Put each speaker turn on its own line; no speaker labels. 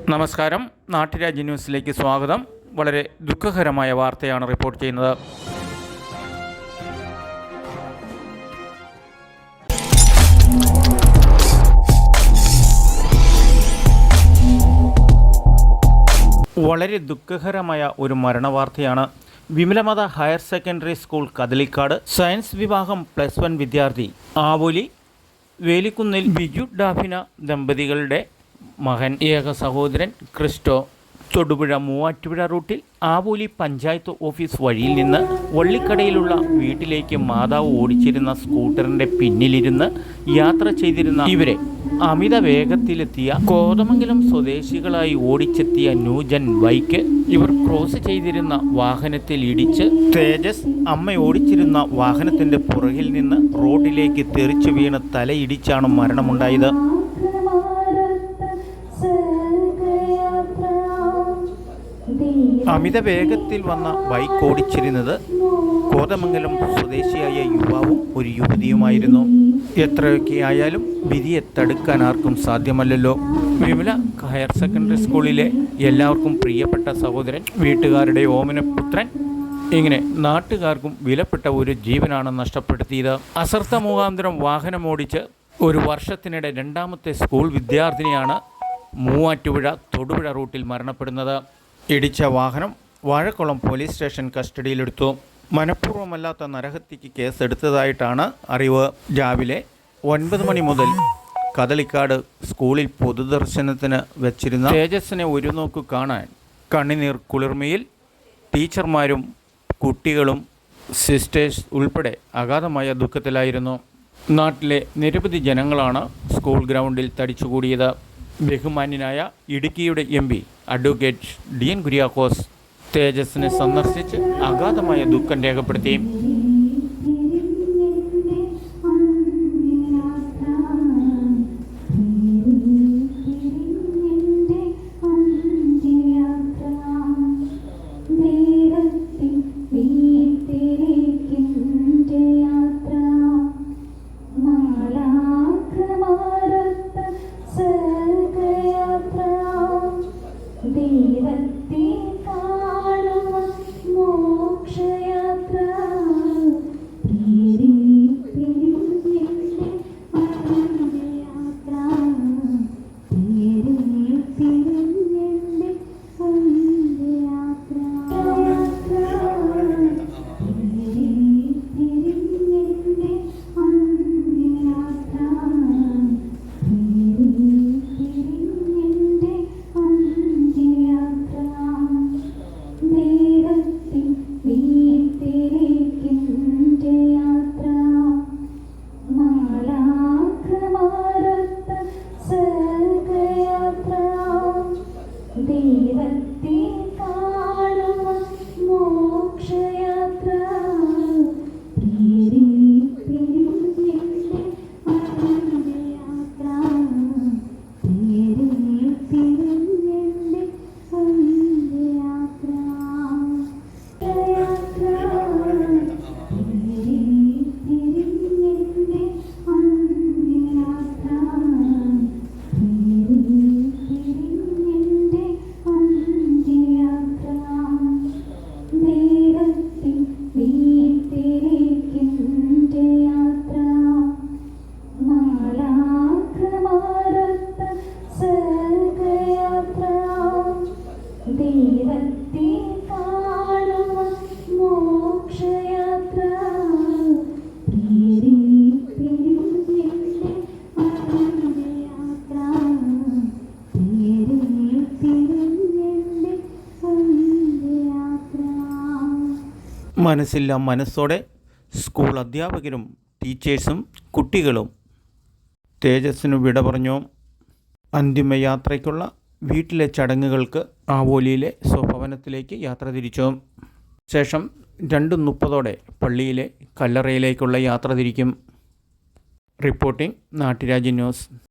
നമസ്കാരം. നാട്ടുരാജ്യ ന്യൂസിലേക്ക് സ്വാഗതം. വളരെ ദുഃഖകരമായ വാർത്തയാണ് റിപ്പോർട്ട് ചെയ്യുന്നത്. വളരെ ദുഃഖകരമായ ഒരു മരണവാർത്തയാണ്. Vimalamata higher secondary school Kadalikkad science വിഭാഗം +1 വിദ്യാർത്ഥി ആവോലി വേലിക്കുന്നിൽ ബിജു ഡാഫിന ദമ്പതികളുടെ മകൻ ഏക സഹോദരൻ ക്രിസ്റ്റോ തൊടുപുഴ മൂവാറ്റുപുഴ റൂട്ടിൽ ആവോലി പഞ്ചായത്ത് ഓഫീസ് വഴിയിൽ നിന്ന് വള്ളിക്കടയിലുള്ള വീട്ടിലേക്ക് മാതാവ് ഓടിച്ചിരുന്ന സ്കൂട്ടറിൻ്റെ പിന്നിലിരുന്ന് യാത്ര ചെയ്തിരുന്ന ഇവരെ അമിത വേഗത്തിലെത്തിയ കോതമംഗലം സ്വദേശികളായി ഓടിച്ചെത്തിയ ന്യൂജൻ ബൈക്ക് ഇവർ ക്രോസ് ചെയ്തിരുന്ന വാഹനത്തിൽ ഇടിച്ച് തേജസ് അമ്മ ഓടിച്ചിരുന്ന വാഹനത്തിൻ്റെ പുറകിൽ നിന്ന് റോഡിലേക്ക് തെറിച്ചു വീണ് തലയിടിച്ചാണ് മരണമുണ്ടായത്. അമിത വേഗത്തിൽ വന്ന ബൈക്ക് ഓടിച്ചിരുന്നത് കോതമംഗലം സ്വദേശിയായ യുവാവും ഒരു യുവതിയുമായിരുന്നു. എത്രയൊക്കെയായാലും വിധിയെ തടുക്കാൻ ആർക്കും സാധ്യമല്ലല്ലോ. വിമല ഹയർ സെക്കൻഡറി സ്കൂളിലെ എല്ലാവർക്കും പ്രിയപ്പെട്ട സഹോദരൻ, വീട്ടുകാരുടെ ഓമനപുത്രൻ, ഇങ്ങനെ നാട്ടുകാർക്കും വിലപ്പെട്ട ഒരു ജീവനാണ് നഷ്ടപ്പെടുത്തിയത്. അശ്രദ്ധ മുഖാന്തരം വാഹനമോടിച്ച് ഒരു വർഷത്തിനിടെ രണ്ടാമത്തെ സ്കൂൾ വിദ്യാർത്ഥിനിയാണ് മൂവാറ്റുപുഴ തൊടുപുഴ റൂട്ടിൽ മരണപ്പെടുന്നത്. ഇടിച്ച വാഹനം വാഴക്കുളം പോലീസ് സ്റ്റേഷൻ കസ്റ്റഡിയിലെടുത്തു. മനഃപൂർവ്വമല്ലാത്ത നരഹത്യക്ക് കേസെടുത്തതായിട്ടാണ് അറിവ്. രാവിലെ 9 മണി മുതൽ കദളിക്കാട് സ്കൂളിൽ പൊതുദർശനത്തിന് വെച്ചിരുന്ന തേജസ്സിനെ ഒരു നോക്ക് കാണാൻ കണ്ണുനീർ കുളിർമയിൽ ടീച്ചർമാരും കുട്ടികളും സിസ്റ്റേഴ്സ് ഉൾപ്പെടെ അഗാധമായ ദുഃഖത്തിലായിരുന്നു. നാട്ടിലെ നിരവധി ജനങ്ങളാണ് സ്കൂൾ ഗ്രൗണ്ടിൽ തടിച്ചുകൂടിയത്. ബഹുമാന്യനായ ഇടുക്കിയുടെ MP അഡ്വക്കേറ്റ് DN കുര്യാക്കോസ് തേജസ്സിനെ സന്ദർശിച്ച് അഗാധമായ ദുഃഖം രേഖപ്പെടുത്തി. മനസ്സില്ല മനസ്സോടെ സ്കൂൾ അധ്യാപകരും ടീച്ചേഴ്സും കുട്ടികളും തേജസ്സിനു വിട പറഞ്ഞു. അന്തിമയാത്രയ്ക്കുള്ള വീട്ടിലെ ചടങ്ങുകൾക്ക് ആവോലിയിലെ സ്വഭവനത്തിലേക്ക് യാത്ര തിരിച്ചു. ശേഷം 2:30 പള്ളിയിലെ കല്ലറയിലേക്കുള്ള യാത്ര തിരിക്കും. Reporting Natturajya news.